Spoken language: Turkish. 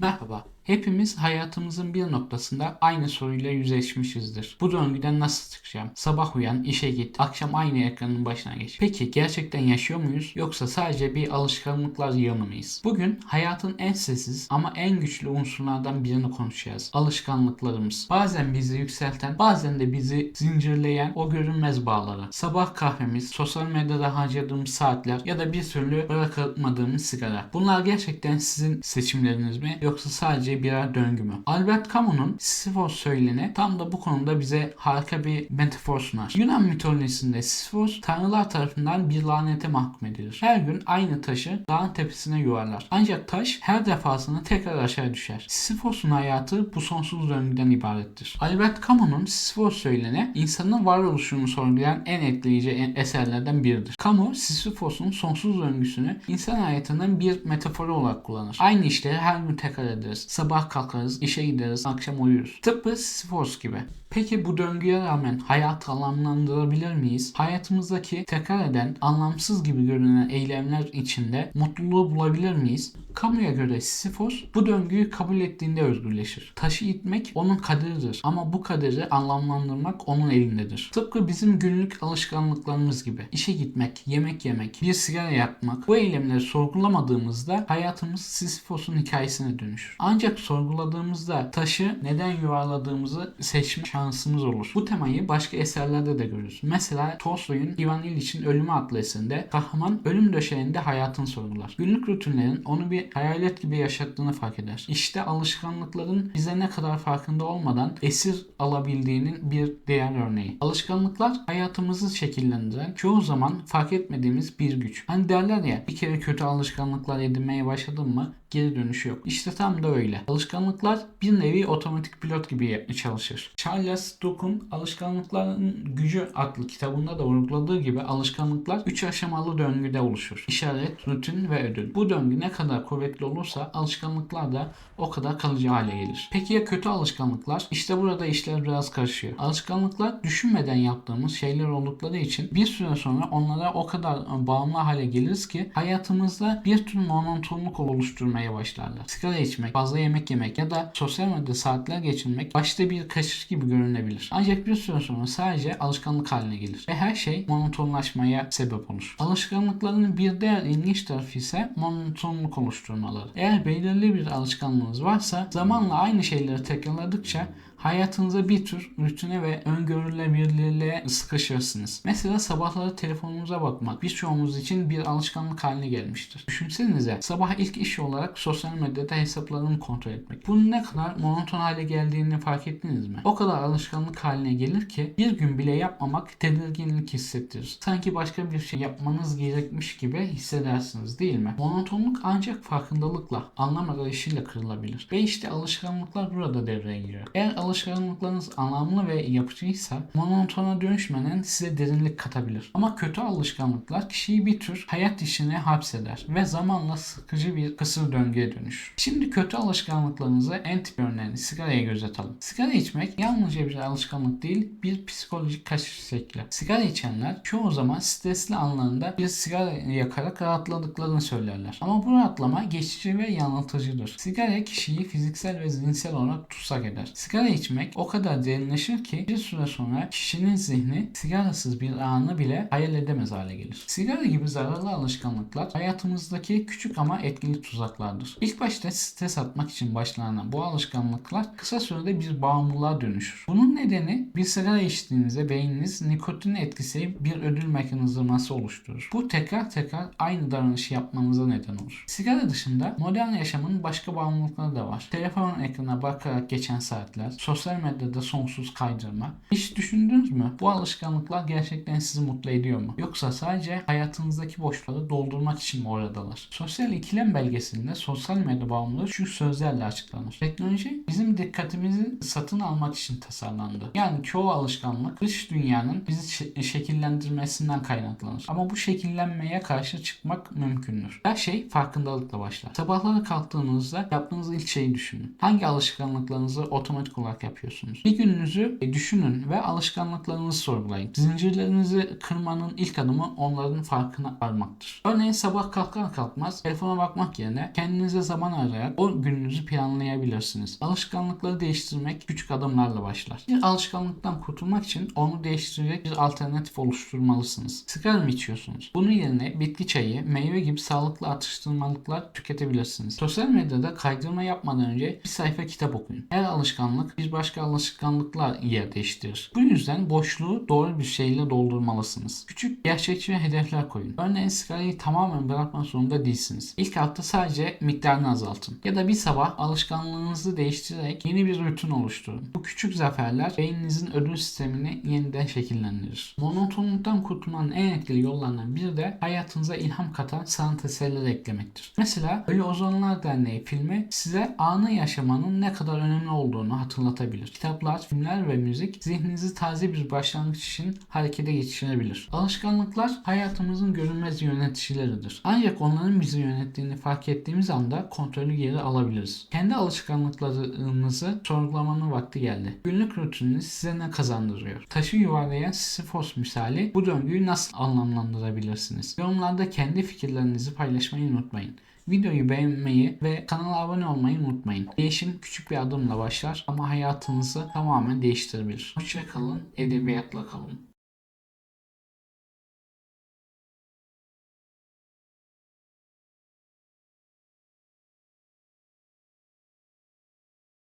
Merhaba. Hepimiz hayatımızın bir noktasında aynı soruyla yüzleşmişizdir. Bu döngüden nasıl çıkacağım? Sabah uyan, işe git, akşam aynı ekranın başına geç. Peki gerçekten yaşıyor muyuz yoksa sadece bir alışkanlıklar yığını mıyız? Bugün hayatın en sessiz ama en güçlü unsurlardan birini konuşacağız. Alışkanlıklarımız. Bazen bizi yükselten, bazen de bizi zincirleyen o görünmez bağları. Sabah kahvemiz, sosyal medyada harcadığımız saatler ya da bir türlü bırakmadığımız sigara. Bunlar gerçekten sizin seçimleriniz mi yoksa sadece birer döngü mü? Albert Camus'un Sisyphos söyleni tam da bu konuda bize harika bir metafor sunar. Yunan mitolojisinde Sisyphos tanrılar tarafından bir lanete mahkum edilir. Her gün aynı taşı dağın tepesine yuvarlar. Ancak taş her defasında tekrar aşağı düşer. Sisyphos'un hayatı bu sonsuz döngüden ibarettir. Albert Camus'un Sisyphos söyleni insanın varoluşunu sorgulayan en etkileyici eserlerden biridir. Camus, Sisyphos'un sonsuz döngüsünü insan hayatının bir metaforu olarak kullanır. Aynı işleri her gün tekrar ederiz. Sabah kalkarız, işe gideriz, akşam uyuruz. Tıpkı Sisyphos gibi. Peki bu döngüye rağmen hayatı anlamlandırabilir miyiz? Hayatımızdaki tekrar eden, anlamsız gibi görünen eylemler içinde mutluluğu bulabilir miyiz? Camus'a göre Sisyphos bu döngüyü kabul ettiğinde özgürleşir. Taşı itmek onun kaderidir ama bu kaderi anlamlandırmak onun elindedir. Tıpkı bizim günlük alışkanlıklarımız gibi. İşe gitmek, yemek yemek, bir sigara yakmak, bu eylemleri sorgulamadığımızda hayatımız Sisyphos'un hikayesine dönüşür. Ancak sorguladığımızda taşı neden yuvarladığımızı seçme şansımız olur. Bu temayı başka eserlerde de görürüz. Mesela Tolstoy'un Ivan İliç'in Ölümü adlı eserinde kahraman ölüm döşeğinde hayatını sorgular. Günlük rutinlerin onu bir hayalet gibi yaşattığını fark eder. İşte alışkanlıkların bize ne kadar farkında olmadan esir alabildiğinin bir diğer örneği. Alışkanlıklar hayatımızı şekillendiren, çoğu zaman fark etmediğimiz bir güç. Hani derler ya, bir kere kötü alışkanlıklar edinmeye başladın mı geri dönüşü yok. İşte tam da öyle. Alışkanlıklar bir nevi otomatik pilot gibi çalışır. Charles Duhigg Alışkanlıkların Gücü adlı kitabında da vurguladığı gibi alışkanlıklar 3 aşamalı döngüde oluşur. İşaret, rutin ve ödül. Bu döngü ne kadar kuvvetli olursa alışkanlıklar da o kadar kalıcı hale gelir. Peki ya kötü alışkanlıklar? İşte burada işler biraz karışıyor. Alışkanlıklar düşünmeden yaptığımız şeyler oldukları için bir süre sonra onlara o kadar bağımlı hale geliriz ki hayatımızda bir tür monotonluk oluşturmaya başlarlar. Sigara içmek, fazla yemek yemek ya da sosyal medyada saatler geçirmek başta bir kaçış gibi görünebilir. Ancak bir süre sonra sadece alışkanlık haline gelir ve her şey monotonlaşmaya sebep olur. Alışkanlıkların bir diğer ilginç tarafı ise monotonluk oluşturmaları. Eğer belirli bir alışkanlığınız varsa zamanla aynı şeyleri tekrarladıkça hayatınıza bir tür rutine ve öngörülebilirliğe sıkışırsınız. Mesela sabahları telefonunuza bakmak birçoğumuz için bir alışkanlık haline gelmiştir. Düşünsenize, sabah ilk iş olarak sosyal medyada hesaplarını kontrol etmek. Bunun ne kadar monoton hale geldiğini fark ettiniz mi? O kadar alışkanlık haline gelir ki bir gün bile yapmamak tedirginlik hissettirir. Sanki başka bir şey yapmanız gerekmiş gibi hissedersiniz, değil mi? Monotonluk ancak farkındalıkla, anlam arayışıyla kırılabilir. Ve işte alışkanlıklar burada devreye giriyor. Eğer alışkanlıklarınız anlamlı ve yapıcıysa monotona dönüşmeden size derinlik katabilir. Ama kötü alışkanlıklar kişiyi bir tür hayat işine hapseder ve zamanla sıkıcı bir kısır döngüye dönüşür. Şimdi kötü alışkanlıklarınızı en tip örneğini sigaraya göz atalım. Sigara içmek yalnızca bir alışkanlık değil, bir psikolojik kaçış şekli. Sigara içenler çoğu zaman stresli anlarında bir sigara yakarak rahatladıklarını söylerler. Ama bu rahatlama geçici ve yanıltıcıdır. Sigara kişiyi fiziksel ve zihinsel olarak tutsak eder. Sigara içmek o kadar derinleşir ki bir süre sonra kişinin zihni sigarasız bir anı bile hayal edemez hale gelir. Sigara gibi zararlı alışkanlıklar hayatımızdaki küçük ama etkili tuzaklardır. İlk başta stres atmak için başlanan bu alışkanlıklar kısa sürede bir bağımlılığa dönüşür. Bunun nedeni bir sigara içtiğinizde beyniniz nikotin etkisi bir ödül mekanizması oluşturur. Bu tekrar aynı davranışı yapmanıza neden olur. Sigara dışında modern yaşamın başka bağımlılıkları da var. Telefonun ekranına bakarak geçen saatler, sosyal medyada sonsuz kaydırma. Hiç düşündünüz mü? Bu alışkanlıklar gerçekten sizi mutlu ediyor mu? Yoksa sadece hayatınızdaki boşluğu doldurmak için mi oradalar? Sosyal ikilem belgeselinde sosyal medya bağımlılığı şu sözlerle açıklanır. Teknoloji bizim dikkatimizi satın almak için tasarlandı. Yani çoğu alışkanlık dış dünyanın bizi şekillendirmesinden kaynaklanır. Ama bu şekillenmeye karşı çıkmak mümkündür. Her şey farkındalıkla başlar. Sabahları kalktığınızda yaptığınız ilk şeyi düşünün. Hangi alışkanlıklarınızı otomatik olarak olarak yapıyorsunuz? Bir gününüzü düşünün ve alışkanlıklarınızı sorgulayın. Zincirlerinizi kırmanın ilk adımı onların farkına varmaktır. Örneğin sabah kalkar kalkmaz telefona bakmak yerine kendinize zaman arayarak o gününüzü planlayabilirsiniz. Alışkanlıkları değiştirmek küçük adımlarla başlar. Bir alışkanlıktan kurtulmak için onu değiştirecek bir alternatif oluşturmalısınız. Sigara mı içiyorsunuz? Bunun yerine bitki çayı, meyve gibi sağlıklı atıştırmalıklar tüketebilirsiniz. Sosyal medyada kaydırma yapmadan önce bir sayfa kitap okuyun. Her alışkanlık bir başka alışkanlıkla yer değiştirir. Bu yüzden boşluğu doğru bir şeyle doldurmalısınız. Küçük, gerçekçi hedefler koyun. Örneğin sigarayı tamamen bırakmak zorunda değilsiniz. İlk hafta sadece miktarını azaltın. Ya da bir sabah alışkanlığınızı değiştirerek yeni bir rutin oluşturun. Bu küçük zaferler beyninizin ödül sistemini yeniden şekillendirir. Monotonluktan kurtulmanın en etkili yollarından biri de hayatınıza ilham katan sanat eserleri eklemektir. Mesela Ölü Ozanlar Derneği filmi size anı yaşamanın ne kadar önemli olduğunu hatırlatabilir. Kitaplar, filmler ve müzik zihninizi taze bir başlangıç için harekete geçirebilir. Alışkanlıklar hayatımızın görünmez yöneticileridir. Ancak onların bizi yönettiğini fark ettiğimiz anda kontrolü geri alabiliriz. Kendi alışkanlıklarınızı sorgulamanın vakti geldi. Günlük rutininiz size ne kazandırıyor? Taşı yuvarlayan Sisyphos misali bu döngüyü nasıl anlamlandırabilirsiniz? Yorumlarda kendi fikirlerinizi paylaşmayı unutmayın. Videoyu beğenmeyi ve kanala abone olmayı unutmayın. Değişim küçük bir adımla başlar ama hayatınızı tamamen değiştirebilir. Hoşça kalın, edebiyatla kalın.